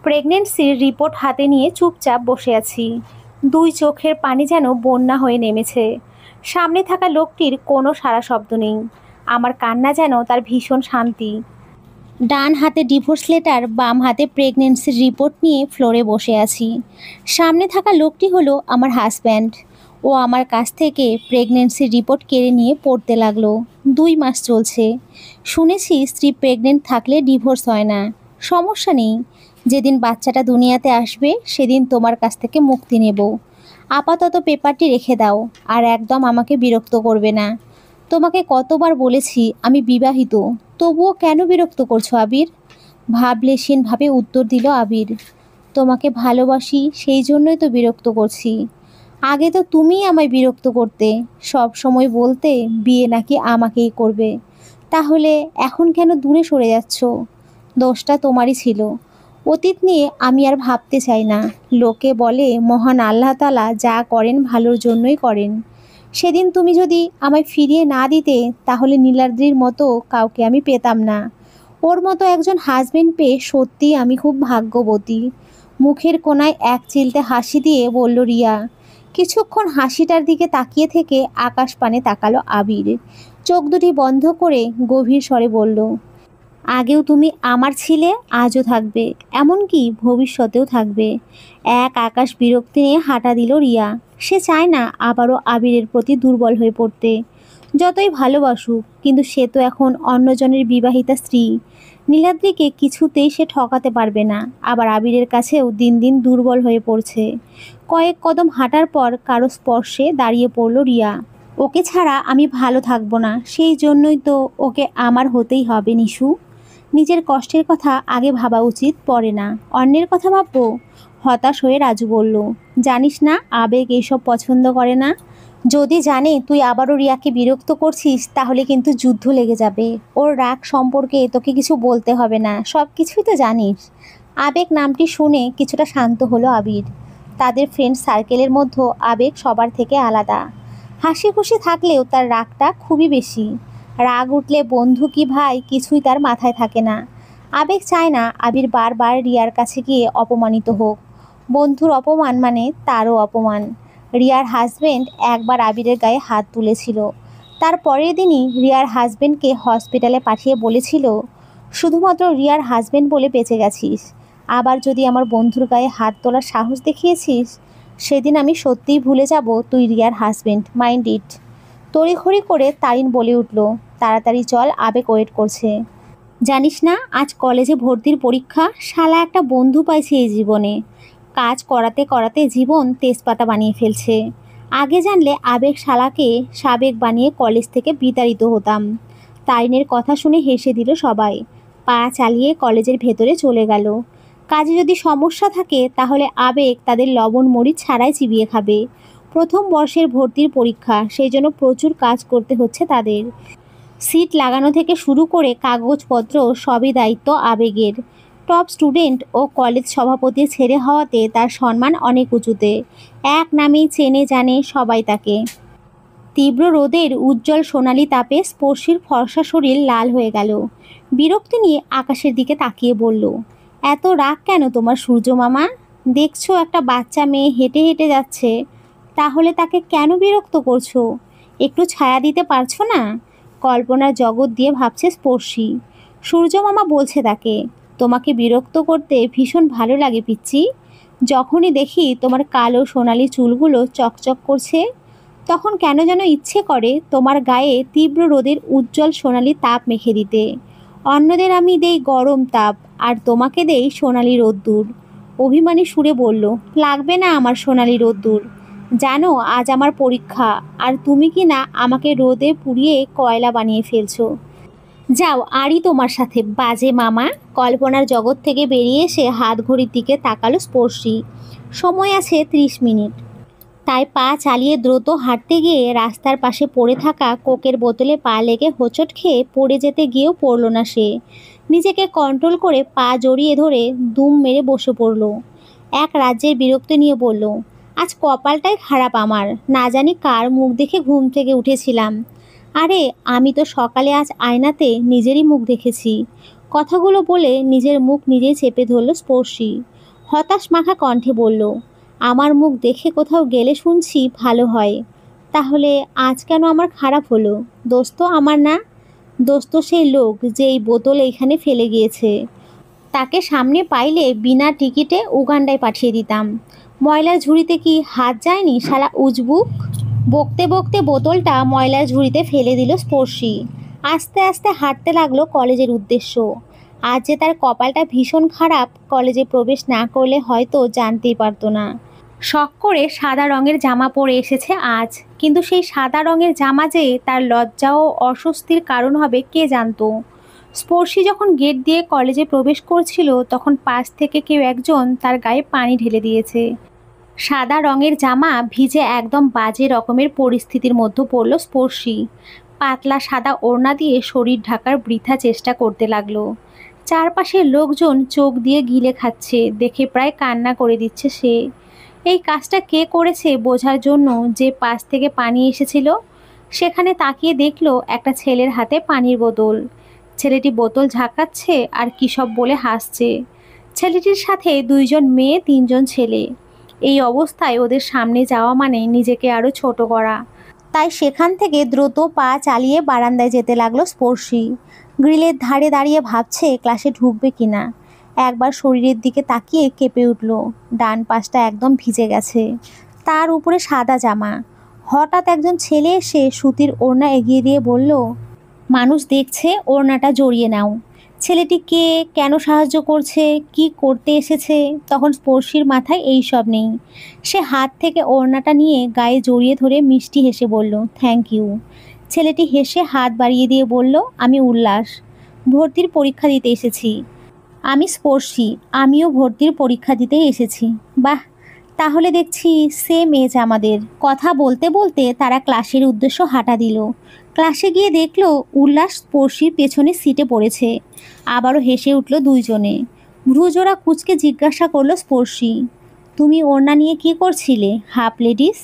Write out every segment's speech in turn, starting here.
প্রেগনেন্সির রিপোর্ট হাতে নিয়ে চুপচাপ বসে আছি। দুই চোখের পানি যেন বন্যা হয়ে নেমেছে। সামনে থাকা লোকটির কোনো সাড়া শব্দ নেই। আমার কান্না যেন তার ভীষণ শান্তি। ডান হাতে ডিভোর্স লেটার, বাম হাতে প্রেগনেন্সির রিপোর্ট নিয়ে ফ্লোরে বসে আছি। সামনে থাকা লোকটি হলো আমার হাজব্যান্ড। ও আমার কাছ থেকে প্রেগনেন্সির রিপোর্ট কেড়ে নিয়ে পড়তে লাগলো। 2 মাস চলছে। শুনেছি স্ত্রী প্রেগনেন্ট থাকলে ডিভোর্স হয় না। সমস্যা নেই, যেদিন বাচ্চাটা দুনিয়াতে আসবে সেদিন তোমার কাছ থেকে মুক্তি নেব। আপাতত পেপারটি রেখে দাও, আর একদম আমাকে বিরক্ত করবে না। তোমাকে কতবার বলেছি আমি বিবাহিত, তবুও কেন বিরক্ত করছো আবির? ভাবলেশীনভাবে উত্তর দিল আবির। তোমাকে ভালোবাসি, সেই জন্যই তো বিরক্ত করছি। আগে তো তুমিই আমায় বিরক্ত করতে, সব সময় বলতে বিয়ে নাকি আমাকেই করবে। তাহলে এখন কেন দূরে সরে যাচ্ছ? দোষটা তোমারই ছিল। অতীত নিয়ে আমি আর ভাবতে চাই না। লোকে বলে মহান আল্লাহ তাআলা যা করেন ভালোর জন্যই করেন। সেদিন তুমি যদি আমায় ফিরিয়ে না দিতে, তাহলে নীলাদ্রির মতো কাউকে আমি পেতাম না। ওর মতো একজন হাজবেন্ড পেয়ে সত্যিই আমি খুব ভাগ্যবতী। মুখের কোণায় এক চিলতে হাসি দিয়ে বলল রিয়া। কিছুক্ষণ হাসিটার দিকে তাকিয়ে থেকে আকাশ পানে তাকালো আবির। চোখ দুটি বন্ধ করে গভীর স্বরে বলল, আগেও তুমি আমার ছিলে, আজও থাকবে, এমনকি ভবিষ্যতেও থাকবে। এক আকাশ বিরক্তি নিয়ে হাঁটা দিল রিয়া। সে চায় না আবারও আবিরের প্রতি দুর্বল হয়ে পড়তে। যতই ভালোবাসুক, কিন্তু সে তো এখন অন্যজনের বিবাহিতা স্ত্রী। নীলাদ্রিকে কিছুতেই সে ঠকাতে পারবে না। আবার আবিরের কাছেও দিন দিন দুর্বল হয়ে পড়ছে। কয়েক কদম হাঁটার পর কারো স্পর্শে দাঁড়িয়ে পড়ল রিয়া। ওকে ছাড়া আমি ভালো থাকবো না, সেই জন্যই তো ওকে আমার হতেই হবে নিশু। নিজের কষ্টের কথা আগে ভাবা উচিত, পরে না। অন্যের কথা ভাববো? হতাশ হয়ে রাজু বলল, জানিস না আবেগ এইসব পছন্দ করে না। যদি জানে তুই আবারও রিয়াকে বিরক্ত করছিস, তাহলে কিন্তু যুদ্ধ লেগে যাবে। ওর রাগ সম্পর্কে তোকে কিছু বলতে হবে না, সব কিছুই তো জানিস। আবেগ নামটি শুনে কিছুটা শান্ত হলো আবির। তাদের ফ্রেন্ড সার্কেলের মধ্যে আবেগ সবার থেকে আলাদা। হাসি খুশি থাকলেও তার রাগটা খুবই বেশি। রাগ উঠলে বন্ধু কি ভাই কিছুই তার মাথায় থাকে না। আবেগ চায় না আবির বারবার রিয়ার কাছে গিয়ে অপমানিত হোক। বন্ধুর অপমান মানে তারও অপমান। রিয়ার হাজবেন্ড একবার আবিরের গায়ে হাত তুলেছিল। তার পরের দিনই রিয়ার হাজবেন্ডকে হসপিটালে পাঠিয়ে বলেছিল, শুধুমাত্র রিয়ার হাজবেন্ড বলে বেঁচে গেছিস। আবার যদি আমার বন্ধুর গায়ে হাত তোলার সাহস দেখিয়েছিস, সেদিন আমি সত্যিই ভুলে যাব তুই রিয়ার হাজবেন্ড, মাইন্ড ইট। তড়িঘড়ি করে তারিন বলে উঠল, তাড়াতাড়ি চল, আবেগ ওয়েট করছে। জানিস না আজ কলেজে ভর্তির পরীক্ষা। শালা একটা বন্ধু পাইছে এই জীবনে। কাজ করাতে করাতে জীবন তেজপাতা বানিয়ে ফেলছে। আগে জানলে আবেগ শালাকে সাবেক বানিয়ে কলেজ থেকে বিতাড়িত হতাম। তারিনের কথা শুনে হেসে দিল সবাই। পা চালিয়ে কলেজের ভেতরে চলে গেল। কাজে যদি সমস্যা থাকে তাহলে আবেগ তাদের লবণ মরিচ ছাড়াই চিবিয়ে খাবে। প্রথম বর্ষের ভর্তির পরীক্ষা, সেই জন্য প্রচুর কাজ করতে হচ্ছে তাদের। সিট লাগানো থেকে শুরু করে কাগজপত্র সবই দায়িত্ব আবেগের। টপ স্টুডেন্ট ও কলেজ সভাপতি ছেড়ে হওয়াতে তার সম্মান অনেক উঁচুতে। এক নামেই চেনে জানে সবাই তাকে। তীব্র রোদের উজ্জ্বল সোনালি তাপে স্পর্শীর ফর্সা শরীর লাল হয়ে গেল। বিরক্তি নিয়ে আকাশের দিকে তাকিয়ে বলল, এত রাগ কেন তোমার সূর্য মামা? দেখছো একটা বাচ্চা মেয়ে হেঁটে হেঁটে যাচ্ছে, তাহলে তাকে কেন বিরক্ত করছো? একটু ছায়া দিতে পারছো না? কল্পনার জগৎ দিয়ে ভাবছে স্পর্শী। সূর্য মামা বলছে তাকে, তোমাকে বিরক্ত করতে ভীষণ ভালো লাগে পিচ্চি। যখনই দেখি তোমার কালো সোনালি চুলগুলো চকচক করছে, তখন কেন যেন ইচ্ছে করে তোমার গায়ে তীব্র রোদের উজ্জ্বল সোনালি তাপ মেখে দিতে। অন্যদের আমি দেই গরম তাপ, আর তোমাকে দেই সোনালি রোদ্দুর। অভিমানী সুরে বলল, লাগবে না আমার সোনালি রোদ্দুর। জানো আজ আমার পরীক্ষা, আর তুমি কি না আমাকে রোদে পুড়িয়ে কয়লা বানিয়ে ফেলছো। যাও, আরই তোমার সাথে বাজে মামা। কল্পনার জগৎ থেকে বেরিয়ে এসে হাত ঘড়ির দিকে তাকালো স্পর্শী। সময় আছে 30 মিনিট। তাই পা চালিয়ে দ্রুত হাঁটতে গিয়ে রাস্তার পাশে পড়ে থাকা কোকের বোতলে পা লেগে হোঁচট খেয়ে পড়ে যেতে গিয়েও পড়ল না সে। নিজেকে কন্ট্রোল করে পা জড়িয়ে ধরে দুম মেরে বসে পড়ল। এক রাজ্যের বিরক্তি নিয়ে বলল, আজ কপালটাই খারাপ আমার। না জানি কার মুখ দেখে ঘুম থেকে উঠেছিলাম। আরে আমি তো সকালে আজ আয়নাতে নিজেরই মুখ দেখেছি। কথাগুলো বলে নিজের মুখ নিজেই চেপে ধরল স্পর্শী। হতাশ মাখা কণ্ঠে বলল, আমার মুখ দেখে কোথাও গেলে শুনছি ভালো হয়, তাহলে আজ কেন আমার খারাপ হলো? দোষ তো আমার না, দোষ তো সেই লোক যে এই বোতল এইখানে ফেলে গিয়েছে। তাকে সামনে পাইলে বিনা টিকিটে উগান্ডায় পাঠিয়ে দিতাম। ময়লার ঝুড়িতে কি হাত যায়নি শালা উজবুক? বকতে বকতে বোতলটা ময়লার ঝুড়িতে ফেলে দিল স্পর্শী। আস্তে আস্তে হাঁটতে লাগলো কলেজের উদ্দেশ্য। আজ যে তার কপালটা ভীষণ খারাপ, কলেজে প্রবেশ না করলে হয়তো জানতেই পারতো না। শখ করে সাদা রঙের জামা পরে এসেছে আজ, কিন্তু সেই সাদা রঙের জামা যে তার লজ্জা ও অস্বস্তির কারণ হবে কে জানতো। স্পর্শী যখন গেট দিয়ে কলেজে প্রবেশ করছিল তখন পাশ থেকে কেউ একজন তার গায়ে পানি ঢেলে দিয়েছে। সাদা রঙের জামা ভিজে একদম বাজে রকমের পরিস্থিতির মধ্যে পড়ল স্পর্শী। পাতলা সাদা ওড়না দিয়ে শরীর ঢাকার বৃথা চেষ্টা করতে লাগলো। চারপাশের লোকজন চোখ দিয়ে গিলে খাচ্ছে দেখে প্রায় কান্না করে দিচ্ছে সে। এই কাজটা কে করেছে বোঝার জন্য যে পাশ থেকে পানি এসেছিল সেখানে তাকিয়ে দেখলো একটা ছেলের হাতে পানির বোতল। ছেলেটি বোতল ঝাঁকাচ্ছে আর কী সব বলে হাসছে। ছেলেটির সাথে দুইজন মেয়ে তিনজন ছেলে। এই অবস্থায় ওদের সামনে যাওয়া মানে নিজেকে আরও ছোট করা। তাই সেখান থেকে দ্রুত পা চালিয়ে বারান্দায় যেতে লাগলো স্পর্শী। গ্রিলের ধারে দাঁড়িয়ে ভাবছে ক্লাসে ঢুকবে কিনা। একবার শরীরের দিকে তাকিয়ে কেঁপে উঠল। ডান পাশটা একদম ভিজে গেছে, তার উপরে সাদা জামা। হঠাৎ একজন ছেলে এসে সুতির ওড়না এগিয়ে দিয়ে বলল, মানুষ দেখছে, ওড়নাটা জড়িয়ে নাও। ছেলেটি কে, কেন সাহায্য করছে, কি করতে এসেছে, তখন স্পর্শীর মাথায় এই সব নেই। সে হাত থেকে ওড়নাটা নিয়ে গায়ে জড়িয়ে ধরে মিষ্টি হেসে বলল, থ্যাংক ইউ। ছেলেটি হেসে হাত বাড়িয়ে দিয়ে বলল, আমি উল্লাস, ভর্তির পরীক্ষা দিতে এসেছি। আমি স্পর্শী, আমিও ভর্তির পরীক্ষা দিতে এসেছি। বাহ, তাহলে দেখছি সেম এজ আমাদের। কথা বলতে বলতে তারা ক্লাসের উদ্দেশ্য হাঁটা দিল। ক্লাসে গিয়ে দেখলো উল্লাস স্পর্শীর পেছনে সিটে পড়েছে। আবারও হেসে উঠল দুইজনে। ভ্রুজোড়া কুঁচকে জিজ্ঞাসা করলো স্পর্শী, তুমি ওড়না নিয়ে কি করছিলে হাফ লেডিস?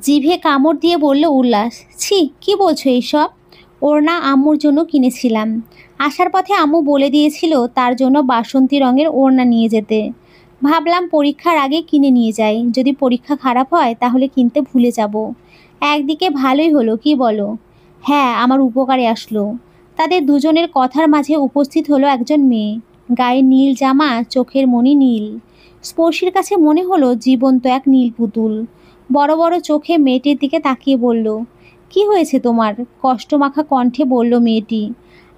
জিভে কামড় দিয়ে বলল উল্লাস, ছি কি বলছো এইসব? ওড়না আম্মুর জন্য কিনেছিলাম। আসার পথে আম্মু বলে দিয়েছিল তার জন্য বাসন্তী রঙের ওড়না নিয়ে যেতে। ভাবলাম পরীক্ষার আগে কিনে নিয়ে যাই, যদি পরীক্ষা খারাপ হয় তাহলে কিনতে ভুলে যাব। একদিকে ভালোই হলো, কি বলো? হ্যাঁ, আমার উপকারে আসলো। তাদের দুজনের কথার মাঝে উপস্থিত হলো একজন মেয়ে। গায়ে নীল জামা, চোখের মণি নীল। স্পর্শীর কাছে মনে হলো জীবন্ত এক নীল পুতুল। বড় বড় চোখে মেয়েটির দিকে তাকিয়ে বলল, কি হয়েছে তোমার? কষ্টমাখা কণ্ঠে বলল মেয়েটি,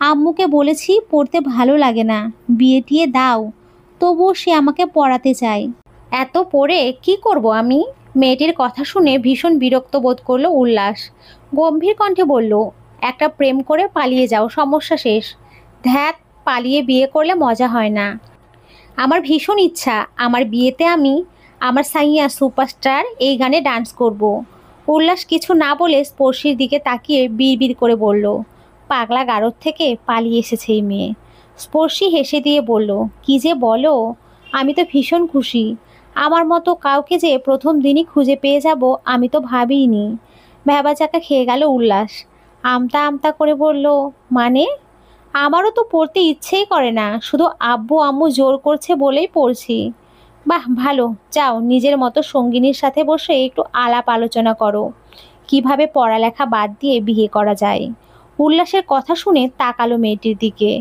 আম্মুকে বলেছি পড়তে ভালো লাগে না, বিয়ে টিয়ে দাও। তবুও সে আমাকে পড়াতে চায়। এত পড়ে কি করব আমি? মেয়েটির কথা শুনে ভীষণ বিরক্ত বোধ করলো উল্লাস। গম্ভীর কণ্ঠে বলল, একটা প্রেম করে পালিয়ে যাও, সমস্যা শেষ। ধ্যাত, পালিয়ে বিয়ে করলে মজা হয় না। আমার ভীষণ ইচ্ছা আমার বিয়েতে আমি আমার সাইয়া সুপারস্টার এই গানে ডান্স করব। উল্লাস কিছু না বলে স্পর্শীর দিকে তাকিয়ে বিড়বিড় করে বলল, পাগলা গারদ থেকে পালিয়ে এসেছে এই মেয়ে। স্পর্শী হেসে দিয়ে বলল, কি যে বলো, আমি তো ভীষণ খুশি। আমার মতো কাউকে যে প্রথম দিনই খুঁজে পেয়ে যাব আমি তো ভাবিনি। ভ্যাবাচাকা খেয়ে গেল উল্লাস। আমতা আমতা করে বলল, মানে? আমারও তো পড়তে ইচ্ছেই করে না, শুধু আব্বু আম্মু জোর করছে বলেই পড়ছি। বাহ ভালো, যাও নিজের মতো সঙ্গিনীর সাথে বসে একটু আলাপ আলোচনা করো, কিভাবে পড়ালেখা বাদ দিয়ে বিয়ে করা যায়। উল্লাসের কথা শুনে তাকালো মেয়েটির দিকে।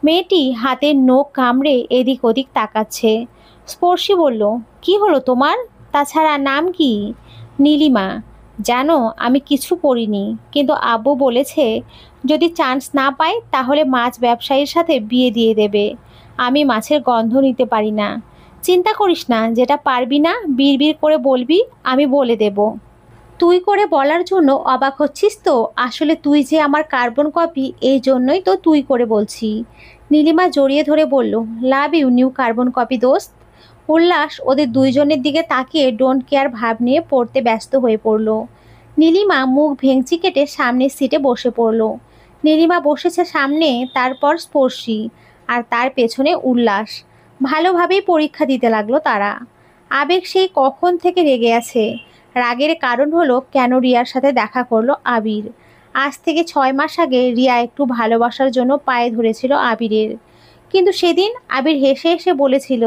মেয়েটি হাতের নখ কামড়ে এদিক ওদিক তাকাচ্ছে। স্পর্শী বলল, কি হলো তোমার? তাছাড়া নাম কি? নীলিমা। জানো আমি কিছু পড়িনি, কিন্তু আব্বু বলেছে যদি চান্স না পাই তাহলে মাছ ব্যবসায়ীর সাথে বিয়ে দিয়ে দেবে। আমি মাছের গন্ধ নিতে পারি না। চিন্তা করিস না, যেটা পারবি না বিড়বিড় করে বলবি, আমি বলে দেব। তুই করে বলার জন্য অবাক হচ্ছিস তো? আসলে তুই যে আমার কার্বন কপি, এই জন্যই তো তুই করে বলছি। নীলিমা জড়িয়ে ধরে বলল, love you new carbon copy দোস্ত। উল্লাস ওদের দুইজনের দিকে তাকিয়ে ডোন্ট কেয়ার ভাব নিয়ে পড়তে ব্যস্ত হয়ে পড়ল। নীলিমা মুখ ভেঙচি কেটে সামনের সিটে বসে পড়ল। নীলিমা বসেছে সামনে, তারপর স্পর্শী, আর তার পেছনে উল্লাস। ভালোভাবেই পরীক্ষা দিতে লাগলো তারা। আবেগ সেই কখন থেকে রেগে আছে। রাগের কারণ হলো কেন রিয়ার সাথে দেখা করলো আবির। আজ থেকে 6 মাস আগে রিয়া একটু ভালোবাসার জন্য পায়ে ধরেছিল আবিরের, কিন্তু সেদিন আবির হেসে হেসে বলেছিল,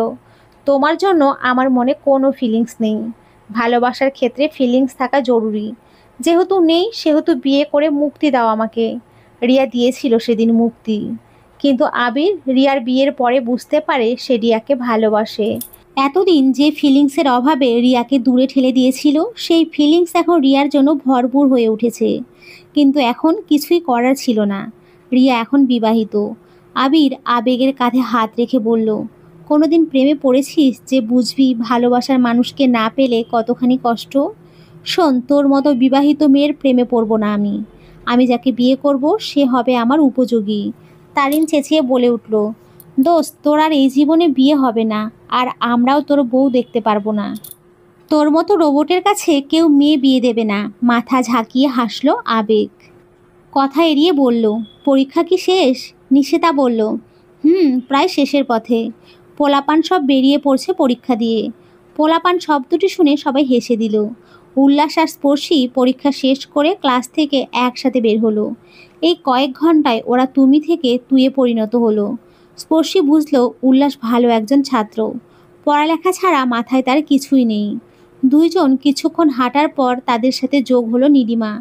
তোমার জন্য আমার মনে কোনো ফিলিংস নেই। ভালোবাসার ক্ষেত্রে ফিলিংস থাকা জরুরি। যেহেতু নেই সেহেতু বিয়ে করে মুক্তি দাও আমাকে। রিয়া দিয়েছিল সেদিন মুক্তি। কিন্তু আবির রিয়ার বিয়ের পরে বুঝতে পারে সে রিয়াকে ভালোবাসে। এতদিন যে ফিলিংসের অভাবে রিয়াকে দূরে ঠেলে দিয়েছিল, সেই ফিলিংস এখন রিয়ার জন্য ভরপুর হয়ে উঠেছে। কিন্তু এখন কিছুই করার ছিল না। রিয়া এখন বিবাহিত। আবির আবেগের কাঁধে হাত রেখে বলল, কোনোদিন প্রেমে পড়েছিস যে বুঝবি ভালোবাসার মানুষকে না পেলে কতখানি কষ্ট? শোন, তোর মতো বিবাহিত মেয়ের প্রেমে পড়ব না আমি। আমি যাকে বিয়ে করব সে হবে আমার উপযোগী। তারিন চেঁচিয়ে বলে উঠল, দোস্ত, তোর আর এই জীবনে বিয়ে হবে না, আর আমরাও তোর বউ দেখতে পারবো না। তোর মতো রোবটের কাছে কেউ মেয়ে বিয়ে দেবে না। মাথা ঝাঁকিয়ে হাসলো আবেগ। কথা এড়িয়ে বলল, পরীক্ষা কি শেষ? নিশিতা বলল, প্রায় শেষের পথে। পোলাপান সব বেরিয়ে পড়ছে পরীক্ষা দিয়ে। পোলাপান শব্দটি শুনে সবাই হেসে দিল। উল্লাস আর স্পর্শী পরীক্ষা শেষ করে ক্লাস থেকে একসাথে বের হলো। এই কয়েক ঘন্টায় ওরা তুমি থেকে তুইয়ে পরিণত হলো। স্পর্শী বুঝলো উল্লাস ভালো একজন ছাত্র। পড়ালেখা ছাড়া মাথায় তার কিছুই নেই। দুইজন কিছুক্ষণ হাঁটার পর তাদের সাথে যোগ হলো নীলিমা।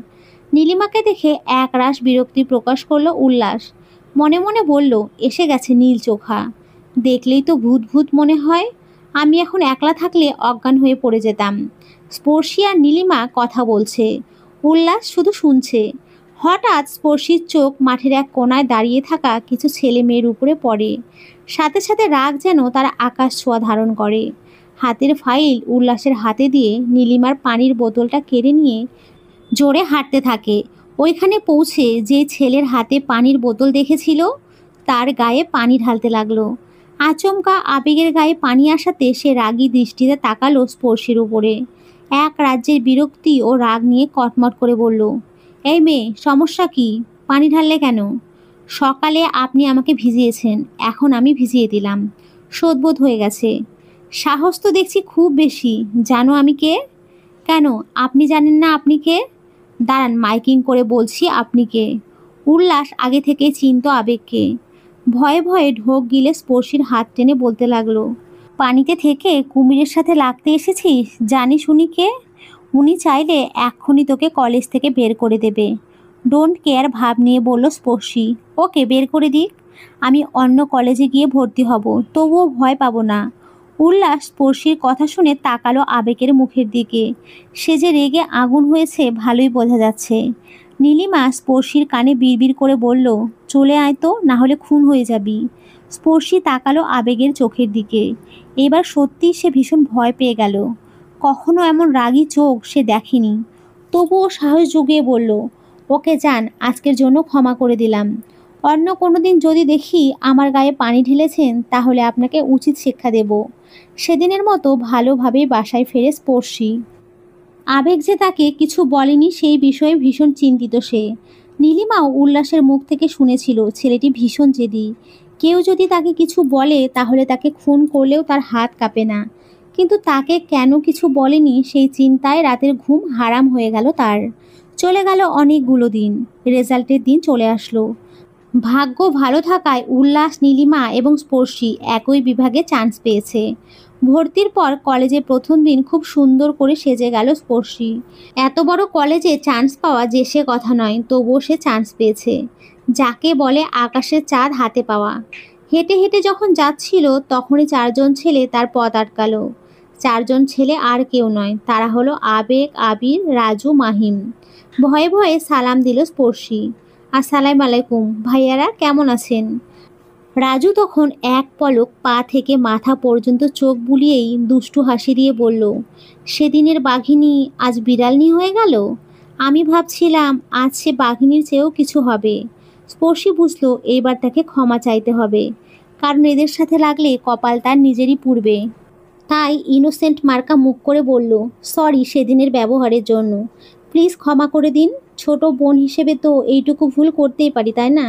নীলিমাকে দেখে একরাশ বিরক্তি প্রকাশ করলো উল্লাস। মনে মনে বলল, এসে গেছে নীল চোখা। দেখলেই তো ভূত ভূত মনে হয়। আমি এখন একলা থাকলে অজ্ঞান হয়ে পড়ে যেতাম। স্পর্শী আর নীলিমা কথা বলছে, উল্লাস শুধু শুনছে। হঠাৎ স্পর্শীর চোখ মাঠের এক কোনায় দাঁড়িয়ে থাকা কিছু ছেলে মেয়ের উপরে পড়ে। সাথে সাথে রাগ যেন তার আকাশ ছোঁয়া ধারণ করে। হাতের ফাইল উল্লাসের হাতে দিয়ে নীলিমার পানির বোতলটা কেড়ে নিয়ে জোরে হাঁটতে থাকে। ওইখানে পৌঁছে যে ছেলের হাতে পানির বোতল দেখেছিল তার গায়ে পানি ঢালতে লাগলো। আচমকা আবেগের গায়ে পানি আসাতে সে রাগী দৃষ্টিতে তাকালো স্পর্শীর উপরে। এক রাজ্যের বিরক্তি ও রাগ নিয়ে কটমট করে বলল, এই মেয়ে, সমস্যা কি? পানি ঢাললে কেন? সকালে আপনি আমাকে ভিজিয়েছেন, এখন আমি ভিজিয়ে দিলাম। শোধবোধ হয়ে গেছে। সাহস তো দেখছি খুব বেশি। জানো আমি কে? কেন, আপনি জানেন না আপনি কে? দাঁড়ান, মাইকিং করে বলছি আপনি কে। উল্লাস আগে থেকেই চিনত আবেগকে। ভয়ে ভয়ে ঢোক গিলে স্পর্শীর হাত টেনে বলতে লাগলো, পানিতে থেকে কুমিরের সাথে লাগতে এসেছিস? জানি শুনি কে? উনি চাইলে এক্ষুনি তোকে কলেজ থেকে বের করে দেবে। ডোন্ট কেয়ার ভাব নিয়ে বলল স্পর্শী। ওকে, বের করে দিক। আমি অন্য কলেজে গিয়ে ভর্তি হব, তবুও ভয় পাবো না। উল্লাস স্পর্শীর কথা শুনে তাকালো আবেগের মুখের দিকে। সে যে রেগে আগুন হয়েছে ভালোই বোঝা যাচ্ছে। নীলিমা স্পর্শীর কানে বিড়বিড় করে বলল, চলে আয় তো, না হলে খুন হয়ে যাবি। স্পর্শী তাকালো আবেগের চোখের দিকে। এবার সত্যিই সে ভীষণ ভয় পেয়ে গেল। কখনো এমন রাগী চোখ সে দেখেনি। তবুও সাহস জুগিয়ে বলল, ওকে যান, আজকের জন্য ক্ষমা করে দিলাম। অন্য কোনো দিন যদি দেখি আমার গায়ে পানি ঢেলেছেন তাহলে আপনাকে উচিত শিক্ষা দেব। সেদিনের মতো ভালোভাবেই বাসায় ফেরে স্পর্শী। আবেগ যে তাকে কিছু বলেনি সেই বিষয়ে ভীষণ চিন্তিত সে। নীলিমাও উল্লাসের মুখ থেকে শুনেছিল ছেলেটি ভীষণ জেদি। কেউ যদি তাকে কিছু বলে তাহলে তাকে খুন করলেও তার হাত কাঁপে না। কিন্তু তাকে কেন কিছু বলেনি সেই চিন্তায় রাতের ঘুম হারাম হয়ে গেল তার। চলে গেল অনেকগুলো দিন। রেজাল্টের দিন চলে আসলো। ভাগ্য ভালো থাকায় উল্লাস, নীলিমা এবং স্পর্শী একই বিভাগে চান্স পেয়েছে। ভর্তির পর কলেজে প্রথম দিন খুব সুন্দর করে সেজে গেল স্পর্শী। এত বড় কলেজে চান্স পাওয়া যে সে কথা নয়, তবুও সে চান্স পেয়েছে। যাকে বলে আকাশের চাঁদ হাতে পাওয়া। হেঁটে হেঁটে যখন যাচ্ছিল তখনই চারজন ছেলে তার পথ আটকালো। চারজন ছেলে আর কেউ নয়, তারা হলো আবেগ, আবির, রাজু, মাহিম। ভয়ে ভয়ে সালাম দিল স্পর্শী। আসসালামু আলাইকুম ভাইয়ারা, কেমন আছেন? রাজু তখন এক পলক পা থেকে মাথা পর্যন্ত চোখ বুলিয়েই দুষ্টু হাসি দিয়ে বলল, সেদিনের বাঘিনী আজ বিড়ালনি হয়ে গেল। আমি ভাবছিলাম আজ সে বাঘিনীর চেয়েও কিছু হবে। স্পর্শী বুঝলো এইবার তাকে ক্ষমা চাইতে হবে, কারণ এদের সাথে লাগলে কপাল তার নিজেরই পুড়বে। তাই ইনোসেন্ট মার্কা মুখ করে বলল, সরি সেদিনের ব্যবহারের জন্য। প্লিজ ক্ষমা করে দিন। ছোট বোন হিসেবে তো এইটুকু ভুল করতেই পারি, তাই না?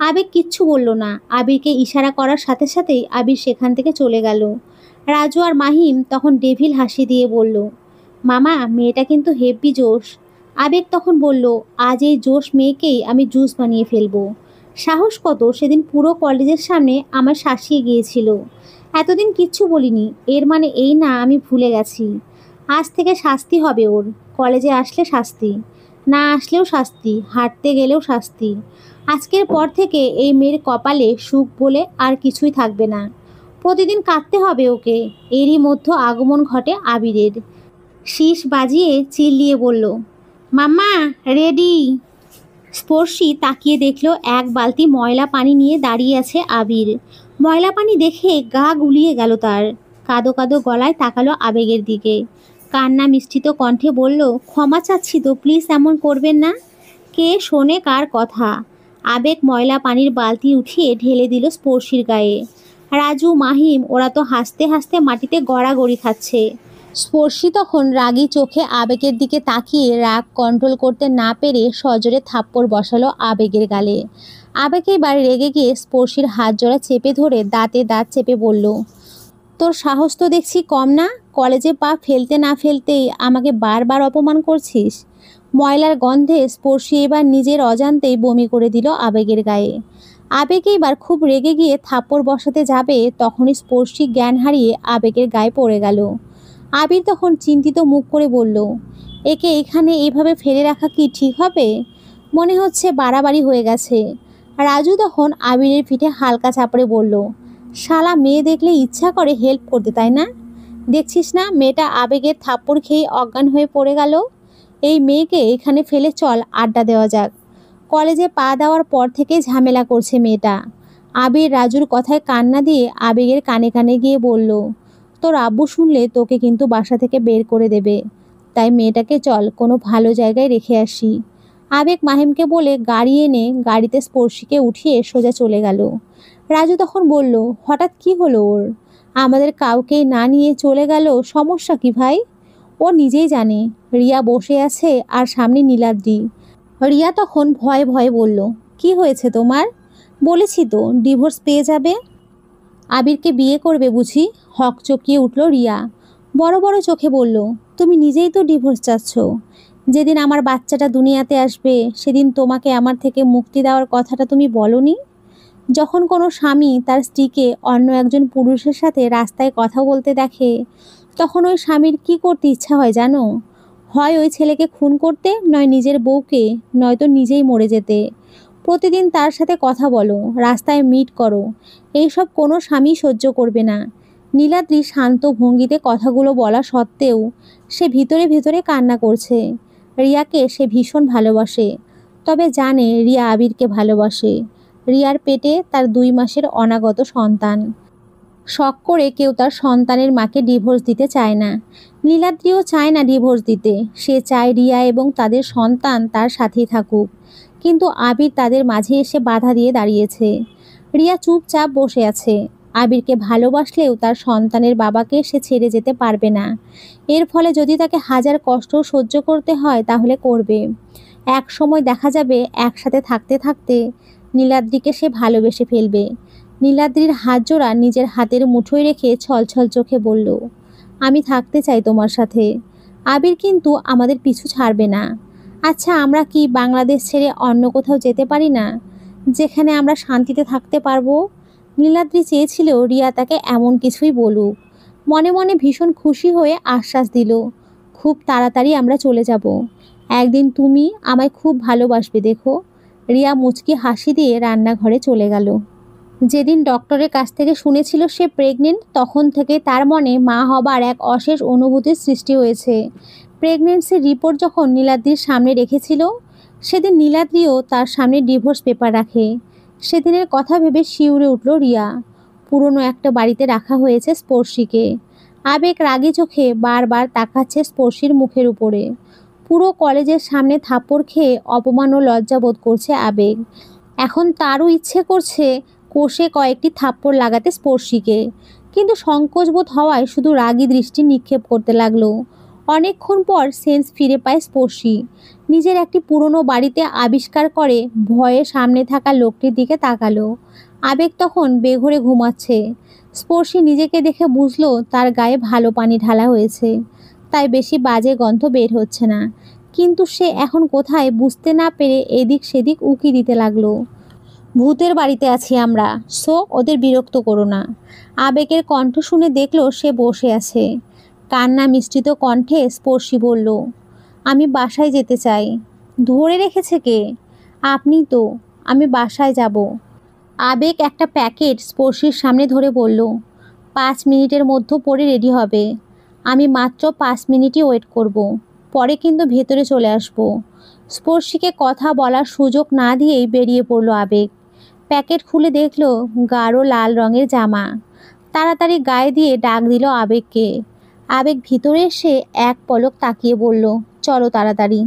আবির কিচ্ছু বলল না। আবিরকে ইশারা করার সাথে সাথেই আবির সেখান থেকে চলে গেল। রাজু আর মাহিম তখন ডেভিল হাসি দিয়ে বলল, মামা, মেয়েটা কিন্তু হেব্বি জোশ। আবেগ তখন বলল, আজ এই জোশ মেয়েকেই আমি জুস বানিয়ে ফেলবো। সাহস কত, সেদিন পুরো কলেজের সামনে আমার শাসিয়ে গিয়েছিল। এতদিন কিচ্ছু বলিনি, এর মানে এই না আমি ভুলে গেছি। আজ থেকে শাস্তি হবে ওর। কলেজে আসলে শাস্তি, না আসলেও শাস্তি, হাঁটতে গেলেও শাস্তি। আজকের পর থেকে এই মেয়ের কপালে সুখ বলে আর কিছুই থাকবে না। প্রতিদিন কাঁদতে হবে ওকে। এরই মধ্যে আগমন ঘটে আবিরের। শীষ বাজিয়ে চিল্লিয়ে বলল, মাম্মা, রেডি। স্পর্শী তাকিয়ে দেখল এক বালতি ময়লা পানি নিয়ে দাঁড়িয়ে আছে আবির। ময়লা পানি দেখে গা গুলিয়ে গেল তার। কাদো কাদো গলায় তাকালো আবেগের দিকে। কান্না মিশ্রিত কণ্ঠে বলল, ক্ষমা চাচ্ছি তো, প্লিজ এমন করবেন না। কে শোনে কার কথা। আবেগ ময়লা পানির বালতি উঠিয়ে ঢেলে দিল স্পর্শীর গায়ে। রাজু, মাহিম ওরা তো হাসতে হাসতে মাটিতে গড়াগড়ি খাচ্ছে। স্পর্শী তখন রাগী চোখে আবেগের দিকে তাকিয়ে রাগ কন্ট্রোল করতে না পেরে সজোরে থাপ্পড় বসালো আবেগের গালে। আবেগ এবার রেগে গিয়ে স্পর্শীর হাত জোড়া চেপে ধরে দাঁতে দাঁত চেপে বলল, তোর সাহস তো দেখছি কম না। কলেজে পা ফেলতে না ফেলতেই আমাকে বারবার অপমান করছিস। ময়লার গন্ধে স্পর্শী এবার নিজের অজান্তেই বমি করে দিল আবেগের গায়ে। আবেগ এবার খুব রেগে গিয়ে থাপ্পড় বসাতে যাবে, তখনই স্পর্শী জ্ঞান হারিয়ে আবেগের গায়ে পড়ে গেল। আবির তখন চিন্তিত মুখ করে বলল, একে এখানে এইভাবে ফেলে রাখা কি ঠিক হবে? মনে হচ্ছে বাড়াবাড়ি হয়ে গেছে। রাজু তখন আবিরের পিঠে হালকা চাপড়ে বলল, শালা মেয়ে দেখলে ইচ্ছা করে হেল্প করতে, তাই না? দেখছিস না মেয়েটা আবেগের থাপ্পড় খেয়ে অজ্ঞান হয়ে পড়ে গেল। এই মেয়েকে এখানে ফেলে চল আড্ডা দেওয়া যাক। কলেজে পা দেওয়ার পর থেকে ঝামেলা করছে মেয়েটা। আবির রাজুর কথায় কান্না দিয়ে আবেগের কানে কানে গিয়ে বলল, তোর আব্বু শুনলে তোকে কিন্তু বাসা থেকে বের করে দেবে। তাই মেয়েটাকে চল কোনো ভালো জায়গায় রেখে আসি। আবেগ মাহিমকে বলে গাড়ি এনে গাড়িতে স্পর্শীকে উঠিয়ে সোজা চলে গেল। রাজু তখন বলল, হঠাৎ কি হলো ওর? আমাদের কাউকেই না নিয়ে চলে গেল, সমস্যা কি ভাই? ও নিজেই জানে। রিয়া বসে আছে আর সামনে নীলাদ্রি। রিয়া তখন ভয়ে ভয়ে বলল, কি হয়েছে তোমার? বলেছি তো ডিভোর্স পেয়ে যাবে। আবিরকে বিয়ে করবে বুঝি? হক চকিয়ে উঠল রিয়া। বড় বড় চোখে বলল, তুমি নিজেই তো ডিভোর্স চাচ্ছ। যেদিন আমার বাচ্চাটা দুনিয়াতে আসবে সেদিন তোমাকে আমার থেকে মুক্তি দেওয়ার কথাটা তুমি বলনি? যখন কোনো স্বামী তার স্ত্রীকে অন্য একজন পুরুষের সাথে রাস্তায় কথা বলতে দেখে, তখন ওই স্বামীর কি করতে ইচ্ছা হয় জানো? হয় ওই ছেলেকে খুন করতে, নয় নিজের বউকে, নয়তো নিজেই মরে যেতে। প্রতিদিন তার সাথে কথা বলো, রাস্তায় মিট করো, এইসব কোনো স্বামী সহ্য করবে না। নীলাদ্রি শান্ত ভঙ্গিতে কথাগুলো বলা সত্ত্বেও সে ভিতরে ভিতরে কান্না করছে। রিয়াকে সে ভীষণ ভালোবাসে, তবে জানে রিয়া আবিরকে ভালোবাসে। রিয়ার পেটে তার 2 মাসের অনাগত সন্তান। শখ করে কেউ তার সন্তানের মাকে ডিভোর্স দিতে চায় না। নীলাদ্রিও চায় না ডিভোর্স দিতে। সে চায় রিয়া এবং তাদের সন্তান তার সাথেই থাকুক। কিন্তু আবির তাদের মাঝে এসে বাধা দিয়ে দাঁড়িয়েছে। রিয়া চুপচাপ বসে আছে। আবিরকে ভালোবাসলেও তার সন্তানের বাবাকে সে ছেড়ে যেতে পারবে না। এর ফলে যদি তাকে হাজার কষ্ট সহ্য করতে হয় তাহলে করবে। এক সময় দেখা যাবে একসাথে থাকতে থাকতে নীলাদ্রিকে সে ভালোবেসে ফেলবে। নীলাদ্রির হাত জোড়া নিজের হাতের মুঠোয় রেখে ছলছল চোখে বলল, আমি থাকতে চাই তোমার সাথে। আবির কিন্তু আমাদের পিছু ছাড়বে না। আচ্ছা, আমরা কি বাংলাদেশ ছেড়ে অন্য কোথাও যেতে পারি না, যেখানে আমরা শান্তিতে থাকতে পারবো? নীলাদ্রি চেয়েছিল রিয়া তাকে এমন কিছুই বলুক। মনে মনে ভীষণ খুশি হয়ে আশ্বাস দিল, খুব তাড়াতাড়ি আমরা চলে যাব। একদিন তুমি আমায় খুব ভালোবাসবে দেখো। রিয়া মুচকি হাসি দিয়ে রান্নাঘরে চলে গেল। যেদিন ডক্টরের কাছ থেকে শুনেছিল সে প্রেগনেন্ট, তখন থেকে তার মনে মা হবার এক অশেষ অনুভূতির সৃষ্টি হয়েছে। প্রেগনেন্সির রিপোর্ট যখন নীলাদ্রির সামনে রেখেছিল, সেদিন নীলাদ্রিও তার সামনে ডিভোর্স পেপার রাখে। সেদিনের কথা ভেবে শিউরে উঠল রিয়া। পুরনো একটা বাড়িতে রাখা হয়েছে স্পর্শীকে। আবেগ রাগী চোখে বারবার তাকাচ্ছে স্পর্শীর মুখের উপরে। পুরো কলেজের সামনে থাপ্পড় খেয়ে অপমান ও লজ্জা বোধ করছে আবেগ। এখন তারও ইচ্ছে করছে কষে কয়েকটি থাপ্পড় লাগাতে স্পর্শীকে, কিন্তু সংকোচ বোধ হওয়ায় শুধু রাগী দৃষ্টি নিক্ষেপ করতে লাগলো। অনেকক্ষণ পর সেন্স ফিরে পায় স্পর্শী। নিজের একটি পুরনো বাড়িতে আবিষ্কার করে ভয়ে সামনে থাকা লোকটির দিকে তাকালো। আবেগ তখন বেঘরে ঘুমাচ্ছে। স্পর্শী নিজেকে দেখে বুঝলো তার গায়ে ভালো পানি ঢালা হয়েছে, তাই বেশি বাজে গন্ধ বের হচ্ছে না। কিন্তু সে এখন কোথায় বুঝতে না পেরে এদিক সেদিক উকি দিতে লাগলো। ভূতের বাড়িতে আছি আমরা, সো ওদের বিরক্ত করো না। আবেগের কণ্ঠ শুনে দেখলো সে বসে আছে। কান্না মিশ্রিত কণ্ঠে স্পর্শী বলল, আমি বাসায় যেতে চাই। ধরে রেখেছে কে? আপনি তো। আমি বাসায় যাব। আবেগ একটা প্যাকেট স্পর্শীর সামনে ধরে বলল, 5 মিনিটের মধ্যে পরে রেডি হবে। আমি মাত্র 5 মিনিটই ওয়েট করব। পরে কিন্তু ভেতরে চলে আসব। স্পর্শীকে কথা বলার সুযোগ না দিয়েই বেরিয়ে পড়ল আবেগ। প্যাকেট খুলে দেখল গাঢ় লাল রঙের জামা। তাড়াতাড়ি গায়ে দিয়ে ডাক দিল আবেগকে। আবেগ ভিতরে এসে এক পলক তাকিয়ে বলল, চলো তাড়াতাড়ি।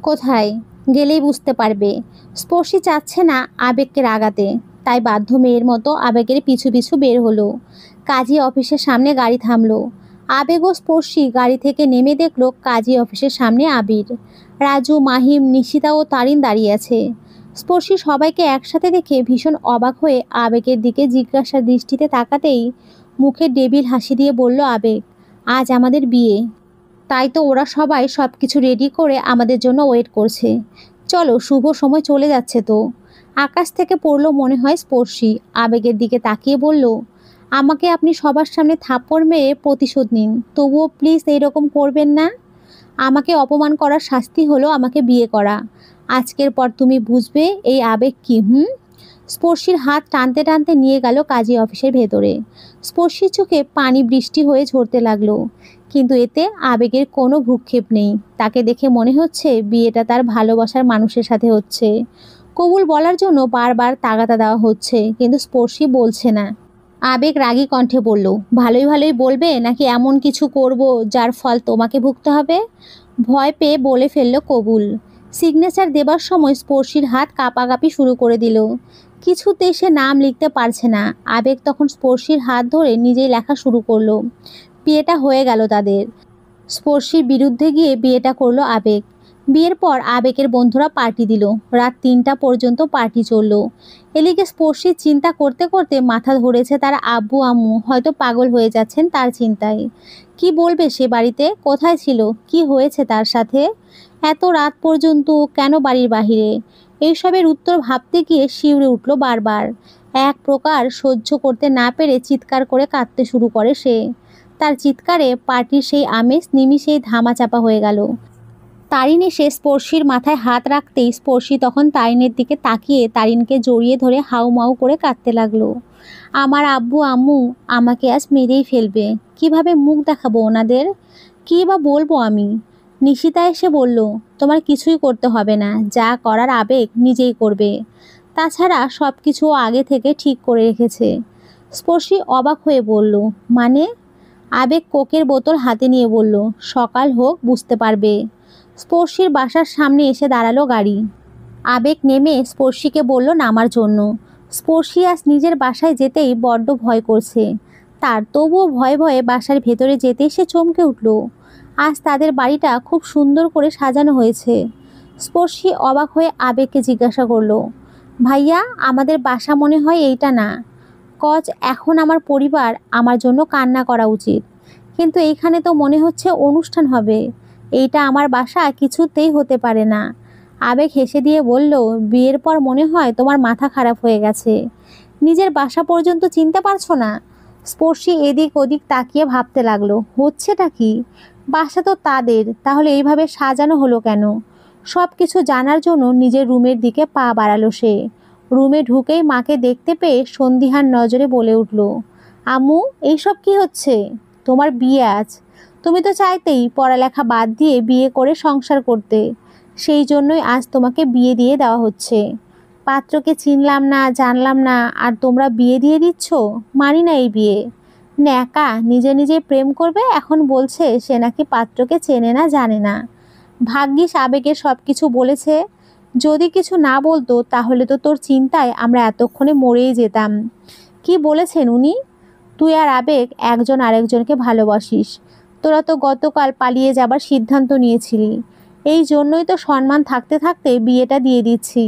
কোথায়? গেলেই বুঝতে পারবে। স্পর্শী চাচ্ছে না আবেগকে রাগাতে, তাই বাধ্য মেয়ের মতো আবেগের পিছু পিছু বের হলো। কাজী অফিসের সামনে গাড়ি থামলো। আবেগ ও স্পর্শী গাড়ি থেকে নেমে দেখলো কাজী অফিসের সামনে আবির, রাজু, মাহিম, নিশিতা ও তারিন দাঁড়িয়ে আছে। স্পর্শী সবাইকে একসাথে দেখে ভীষণ অবাক হয়ে আবেগের দিকে জিজ্ঞাসার দৃষ্টিতে তাকাতেই মুখে ডেবিল হাসি দিয়ে বলল আবেগ, আজ আমাদের বিয়ে। তাই তো ওরা সবাই সব কিছু রেডি করে আমাদের জন্য ওয়েট করছে। চলো, শুভ সময় চলে যাচ্ছে তো। আকাশ থেকে পড়লো মনে হয় স্পর্শী। আবেগের দিকে তাকিয়ে বলল, আমাকে আপনি সবার সামনে থাপ্পড় মেরে প্রতিশোধ নিন, তবুও প্লিজ এইরকম করবেন না। আমাকে অপমান করার শাস্তি হলো আমাকে বিয়ে করা। আজকের পর তুমি বুঝবে এই আবেগ কি। স্পর্শীর হাত টানতে টানতে নিয়ে গেল কাজী অফিসের ভেতরে। স্পর্শীর চোখে পানি বৃষ্টি হয়ে ঝরতে লাগলো, কিন্তু এতে আবেগের কোনো ভ্রুক্ষেপ নেই। তাকে দেখে মনে হচ্ছে বিয়েটা তার ভালোবাসার মানুষের সাথে হচ্ছে। কবুল বলার জন্য বারবার তাগাদা দেওয়া হচ্ছে, কিন্তু স্পর্শী বলছে না। আবেগ রাগী কণ্ঠে বলল, ভালোই ভালোই বলবে নাকি এমন কিছু করব যার ফল তোমাকে ভুগতে হবে? ভয় পেয়ে বলে ফেলল কবুল। সিগনেচার দেবার সময় স্পর্শীর হাত কাঁপাকাঁপি শুরু করে দিল। কিছুতেই সে নাম লিখতে পারছে না। আবেগ তখন স্পর্শীর হাত ধরে নিজেই লেখা শুরু করলো। বিয়েটা হয়ে গেল তাদের। স্পর্শীর বিরুদ্ধে গিয়ে বিয়েটা করলো আবেগ। বিয়ের পর আবেগের বন্ধুরা পার্টি দিল। রাত 3টা পর্যন্ত পার্টি চললো। এদিকে স্পর্শীর চিন্তা করতে করতে মাথা ধরেছে তার আব্বু আম্মু হয়তো পাগল হয়ে যাচ্ছেন তার চিন্তায়। কি বলবে সে বাড়িতে? কোথায় ছিল? কি হয়েছে তার সাথে? এত রাত পর্যন্ত কেন বাড়ির বাহিরে? এইসবের উত্তর ভাবতে গিয়ে শিউরে উঠল বারবার। এক প্রকার সহ্য করতে না পেরে চিৎকার করে কাঁদতে শুরু করে সে। তার চিৎকারে পার্টির সেই আমেজ নিমিষেই ধামাচাপা হয়ে গেল। তারিন এসে স্পর্শীর মাথায় হাত রাখতেই স্পর্শী তখন তারিনের দিকে তাকিয়ে তারিনকে জড়িয়ে ধরে হাউমাউ করে কাঁদতে লাগলো। আমার আব্বু আম্মু আমাকে আজ মেরেই ফেলবে। কিভাবে মুখ দেখাবো ওনাদের? কী বা বলবো আমি? নিশিতা এসে বলল, তোমার কিছুই করতে হবে না, যা করার আবেগ নিজেই করবে। তাছাড়া সব কিছু আগে থেকে ঠিক করে রেখেছে। স্পর্শী অবাক হয়ে বলল, মানে? আবেগ কোকের বোতল হাতে নিয়ে বলল, সকাল হোক বুঝতে পারবে। স্পর্শীর বাসার সামনে এসে দাঁড়ালো গাড়ি। আবেগ নেমে স্পর্শীকে বলল নামার জন্য। স্পর্শী আজ নিজের বাসায় যেতেই বড্ড ভয় করছে তার। তবুও ভয়ে ভয়ে বাসার ভেতরে যেতেই সে চমকে উঠল। আজ তাদের বাড়িটা খুব সুন্দর করে সাজানো হয়েছে। স্পর্শী অবাক হয়ে আবেগকে জিজ্ঞাসা করলো, ভাইয়া, আমাদের বাসা মনে হয় এইটা না? কজ এখন আমার পরিবার আমার জন্য কান্না করা উচিত, কিন্তু এইখানে তো মনে হচ্ছে অনুষ্ঠান হবে। এইটা আমার বাসা কিছুতেই হতে পারে না। আবেগ হেসে দিয়ে বলল, বিয়ের পর মনে হয় তোমার মাথা খারাপ হয়ে গেছে। নিজের বাসা পর্যন্ত চিনতে পারছো না? স্পর্শী এদিক ওদিক তাকিয়ে ভাবতে লাগলো, হচ্ছেটা কি? বাসা তো তাদের, তাহলে এইভাবে সাজানো হলো কেন? সব কিছু জানার জন্য নিজের রুমের দিকে পা বাড়ালো সে। রুমে ঢুকেই মাকে দেখতে পেয়ে সন্দিহান নজরে বলে উঠল, আম্মু, এইসব কি হচ্ছে? তোমার বিয়ে আজ। তুমি তো চাইতেই পড়ালেখা বাদ দিয়ে বিয়ে করে সংসার করতে। সেই জন্যই আজ তোমাকে বিয়ে দিয়ে দেওয়া হচ্ছে। পাত্রকে চিনলাম না, জানলাম না, আর তোমরা বিয়ে দিয়ে দিচ্ছ? মানি না এই বিয়ে। ন্যাকা, নিজে নিজে প্রেম করবে, এখন বলছে সে নাকি পাত্রকে চেনে না, জানে না। ভাগ্যিস আবেগে সব কিছু বলেছে। যদি কিছু না বলতো তাহলে তো তোর চিন্তায় আমরা এতক্ষণে মরেই যেতাম। কি বলেছেন উনি? তুই আর আবেগ একজন আরেকজনকে ভালোবাসিস। তোরা তো গতকাল পালিয়ে যাবার সিদ্ধান্ত নিয়েছিলি। এই জন্যই তো সম্মান থাকতে থাকতে বিয়েটা দিয়ে দিচ্ছি।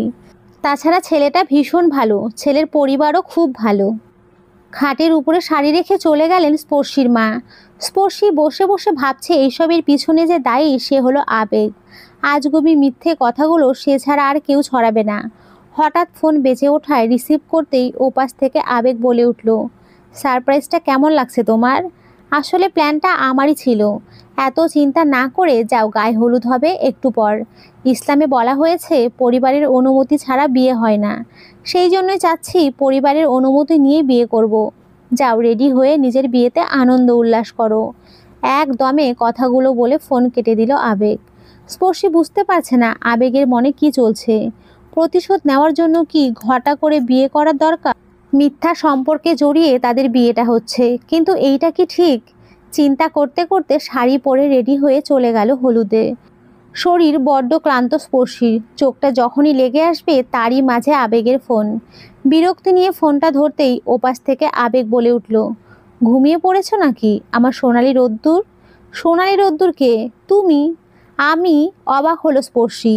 তাছাড়া ছেলেটা ভীষণ ভালো, ছেলের পরিবারও খুব ভালো। খাটের উপরে শাড়ি রেখে চলে গেলেন স্পর্শীর মা। স্পর্শী বসে বসে ভাবছে এইসবের পিছনে যে দায়ী সে হলো আবেগ। আজগুবি মিথ্যে কথাগুলো সে ছাড়া আর কেউ ছড়াবে না। হঠাৎ ফোন বেজে ওঠায় রিসিভ করতেই ওপাশ থেকে আবেগ বলে উঠল, সারপ্রাইজটা কেমন লাগছে তোমার? আসলে প্ল্যানটা আমারই ছিল। এত চিন্তা না করে যাও, গায়ে হলুদ হবে একটু পর। ইসলামে বলা হয়েছে পরিবারের অনুমতি ছাড়া বিয়ে হয় না। সেই জন্যই চাচ্ছি পরিবারের অনুমতি নিয়ে বিয়ে করব। যাও, রেডি হয়ে নিজের বিয়েতে আনন্দ উল্লাস করো। একদমে কথাগুলো বলে ফোন কেটে দিল আবেগ। স্পর্শী বুঝতে পারছে না আবেগের মনে কি চলছে। প্রতিশোধ নেওয়ার জন্য কি ঘটা করে বিয়ে করার দরকার? মিথ্যা সম্পর্কে জড়িয়ে তাদের বিয়েটা হচ্ছে, কিন্তু এইটা কি ঠিক? চিন্তা করতে করতে শাড়ি পরে রেডি হয়ে চলে গেল হলুদে। শরীর বড্ড ক্লান্ত স্পর্শীর, চোখটা যখনই লেগে আসবে তারই মাঝে আবেগের ফোন। বিরক্তি নিয়ে ফোনটা ধরতেই ওপাশ থেকে আবেগ বলে উঠল, ঘুমিয়ে পড়েছ নাকি আমার সোনালি রোদ্দুর? সোনালি রোদ্দুর কে? তুমি? আমি? অবাক হলো স্পর্শী।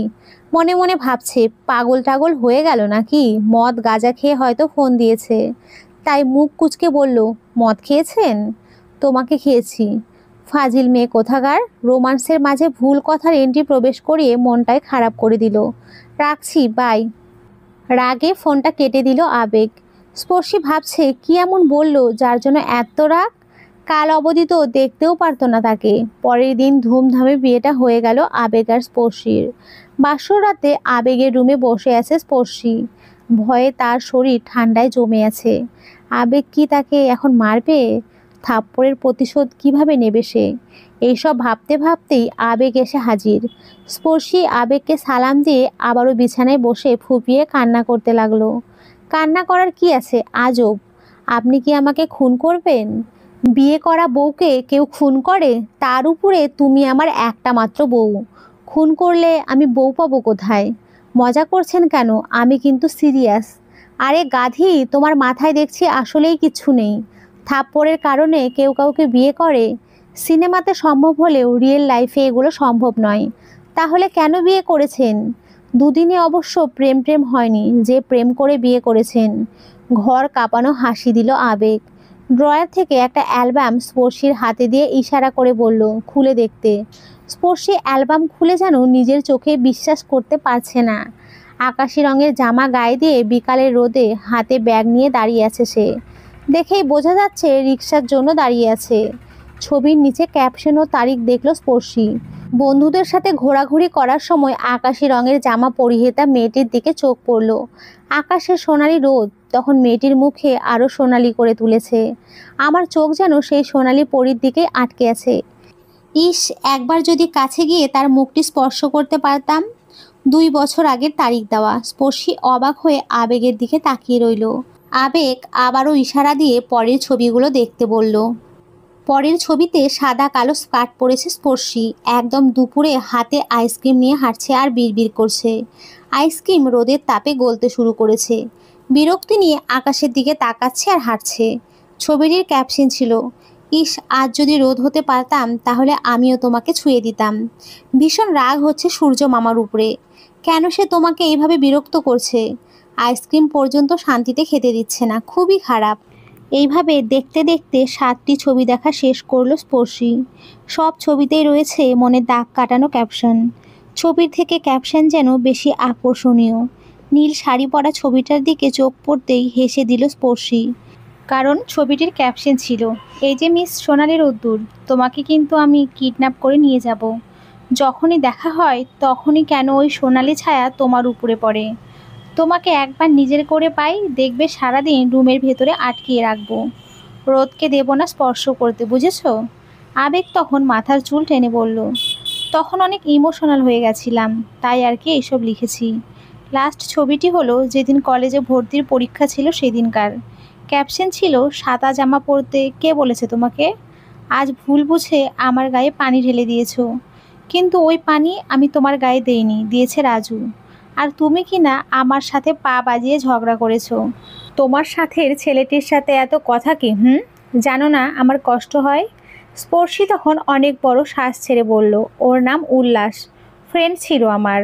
মনে মনে ভাবছে পাগল টাগল হয়ে গেল নাকি, মদ গাঁজা খেয়ে হয়তো ফোন দিয়েছে। তাই মুখ কুঁচকে বলল, মদ খেয়েছেন? তোমাকে খেয়েছি। ফাজিল মেয়ে কোথাকার, রোমান্সের মাঝে ভুল কথার এন্ট্রি প্রবেশ করিয়ে মনটাই খারাপ করে দিল। রাখছি, বাই। রাগে ফোনটা কেটে দিল আবেগ। স্পর্শী ভাবছে কি এমন বলল যার জন্য এত রাগ। কাল অবধি তো দেখতেও পারতো না তাকে। পরের দিন ধুমধামে বিয়েটা হয়ে গেল আবেগ আর স্পর্শীর। বাসর রাতে আবেগের রুমে বসে আছে স্পর্শী। ভয়ে তার শরীর ঠান্ডায় জমে আছে। আবেগ কি তাকে এখন মারবে? থাপ্পড়ের প্রতিশোধ কিভাবে নেবে সে? এইসব ভাবতে ভাবতেই আবেগ এসে হাজির। স্পর্শী আবেগকে সালাম দিয়ে আবারও বিছানায় বসে ফুপিয়ে কান্না করতে লাগলো। কান্না করার কি আছে, আজব। আপনি কি আমাকে খুন করবেন? বিয়ে করা বউকে কেউ খুন করে? তার উপরে তুমি আমার একটা মাত্র বউ। খুন করলে আমি বউ পাবো কোথায়? মজা করছেন কেন? আমি কিন্তু সিরিয়াস। আরে গাধি, তোমার মাথায় দেখছি আসলেই কিচ্ছু নেই। থাপ্পড়ের কারণে কেউ কাউকে বিয়ে করে? সিনেমাতে সম্ভব হলেও রিয়েল লাইফে এগুলো সম্ভব নয়। তাহলে কেন বিয়ে করেছেন? দুদিনে অবশ্য প্রেম প্রেম হয়নি, যে প্রেম করে বিয়ে করেছেন। ঘর কাঁপানো হাসি দিল আবেগ। ড্রয়ার থেকে একটা অ্যালবাম স্পর্শীর হাতে দিয়ে ইশারা করে বলল, খুলে দেখতে। স্পর্শী অ্যালবাম খুলে যেন নিজের চোখে বিশ্বাস করতে পারছে না। আকাশি রঙের জামা গায়ে দিয়ে বিকালের রোদে হাতে ব্যাগ নিয়ে দাঁড়িয়ে আছে সে। দেখেই বোঝা যাচ্ছে রিক্সার জন্য দাঁড়িয়ে আছে। ছবির নিচে ক্যাপশন ও তারিখ দেখল স্পর্শী। বন্ধুদের সাথে ঘোরাঘুরি করার সময় আকাশি রঙের জামা পরিহিতা মেয়েটির দিকে চোখ পড়ল। আকাশের সোনালি রোদ তখন মেয়েটির মুখে আরও সোনালি করে তুলেছে। আমার চোখ যেন সেই সোনালি পরীর দিকে আটকে আছে। ইস, একবার যদি কাছে গিয়ে তার মুখটি স্পর্শ করতে পারতাম। 2 বছর আগের তারিখ দেওয়া। স্পর্শী অবাক হয়ে আবেগের দিকে তাকিয়ে রইল। আবেগ আবারও ইশারা দিয়ে পরের ছবিগুলো দেখতে বলল। পরের ছবিতে সাদা কালো স্কার্ট পরেছে স্পর্শী। একদম দুপুরে হাতে আইসক্রিম নিয়ে হাঁটছে আর বিড়বিড় করছে। আইসক্রিম রোদের তাপে গলতে শুরু করেছে। বিরক্তি নিয়ে আকাশের দিকে তাকাচ্ছে আর হাঁটছে। ছবিটির ক্যাপশন ছিল, ইস, আজ যদি রোদ হতে পারতাম তাহলে আমিও তোমাকে ছুঁয়ে দিতাম। ভীষণ রাগ হচ্ছে সূর্য মামার উপরে। কেন সে তোমাকে এইভাবে বিরক্ত করছে? আইসক্রিম পর্যন্ত শান্তিতে খেতে দিচ্ছে না, খুবই খারাপ। এইভাবে দেখতে দেখতে 7টি ছবি দেখা শেষ করলো স্পর্শী। সব ছবিতেই রয়েছে মনে দাগ কাটানো ক্যাপশন। ছবির থেকে ক্যাপশন যেন বেশি আকর্ষণীয়। নীল শাড়ি পরা ছবিটার দিকে চোখ পড়তেই হেসে দিল স্পর্শী। কারণ ছবিটির ক্যাপশন ছিল, এই যে মিস সোনালি রোদ্দুর, তোমাকে কিন্তু আমি কিডন্যাপ করে নিয়ে যাব। যখনই দেখা হয় তখনই কেন ওই সোনালি ছায়া তোমার উপরে পড়ে। তোমাকে একবার নিজের করে পাই, দেখবে সারাদিন রুমের ভেতরে আটকিয়ে রাখবো। রোদকে দেব না স্পর্শ করতে, বুঝেছ? আবেগ তখন মাথার চুল টেনে বলল, তখন অনেক ইমোশনাল হয়ে গেছিলাম, তাই আর কি এইসব লিখেছি। লাস্ট ছবিটি হলো যেদিন কলেজে ভর্তির পরীক্ষা ছিল সেদিনকার। ক্যাপশন ছিল, সাদা জামা পরতে কে বলেছে তোমাকে? আজ ভুল বুঝে আমার গায়ে পানি ঢেলে দিয়েছো। কিন্তু ওই পানি আমি তোমার গায়ে দেইনি, দিয়েছে রাজু। আর তুমি কি না আমার সাথে পা বাজিয়ে ঝগড়া করেছো। তোমার সাথের ছেলেটির সাথে এত কথা কি? জানো না আমার কষ্ট হয়? স্পর্শী তখন অনেক বড় শ্বাস ছেড়ে বলল, ওর নাম উল্লাস, ফ্রেন্ড ছিল আমার।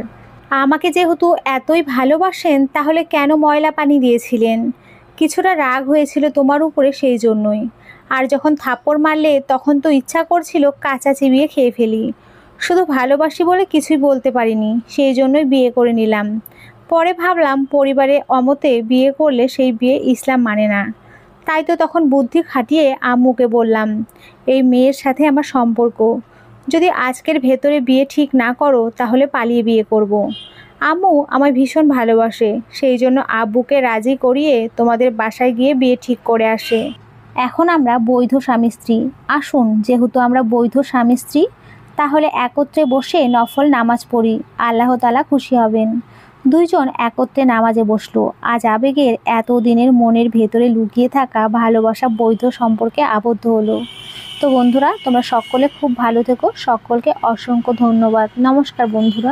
আমাকে যেহেতু এতই ভালোবাসেন তাহলে কেন ময়লা পানি দিয়েছিলেন? কিছুটা রাগ হয়েছিল তোমার উপরে, সেই জন্যই। আর যখন থাপ্পড় মারলে তখন তো ইচ্ছা করছিল কাঁচা চিবিয়ে খেয়ে ফেলি। শুধু ভালোবাসি বলে কিছুই বলতে পারিনি, সেই জন্যই বিয়ে করে নিলাম। পরে ভাবলাম পরিবারে অমতে বিয়ে করলে সেই বিয়ে ইসলাম মানে না। তাই তো তখন বুদ্ধি খাটিয়ে আম্মুকে বললাম, এই মেয়ের সাথে আমার সম্পর্ক, যদি আজকের ভেতরে বিয়ে ঠিক না করো তাহলে পালিয়ে বিয়ে করব। আম্মু আমায় ভীষণ ভালোবাসে, সেই জন্য আব্বুকে রাজি করিয়ে তোমাদের বাসায় গিয়ে বিয়ে ঠিক করে আসে। এখন আমরা বৈধ স্বামী স্ত্রী। আসুন, যেহেতু আমরা বৈধ স্বামী স্ত্রী, তাহলে একত্রে বসে নফল নামাজ পড়ি, আল্লাহ তাআলা খুশি হবেন। দুইজন একত্রে নামাজে বসলো। আজ আবেগের এতদিনের মনের ভেতরে লুকিয়ে থাকা ভালোবাসা বৈধ সম্পর্কে আবদ্ধ হলো। তো বন্ধুরা, তোমরা সকলে খুব ভালো থেকো। সকলকে অসংখ্য ধন্যবাদ। নমস্কার বন্ধুরা।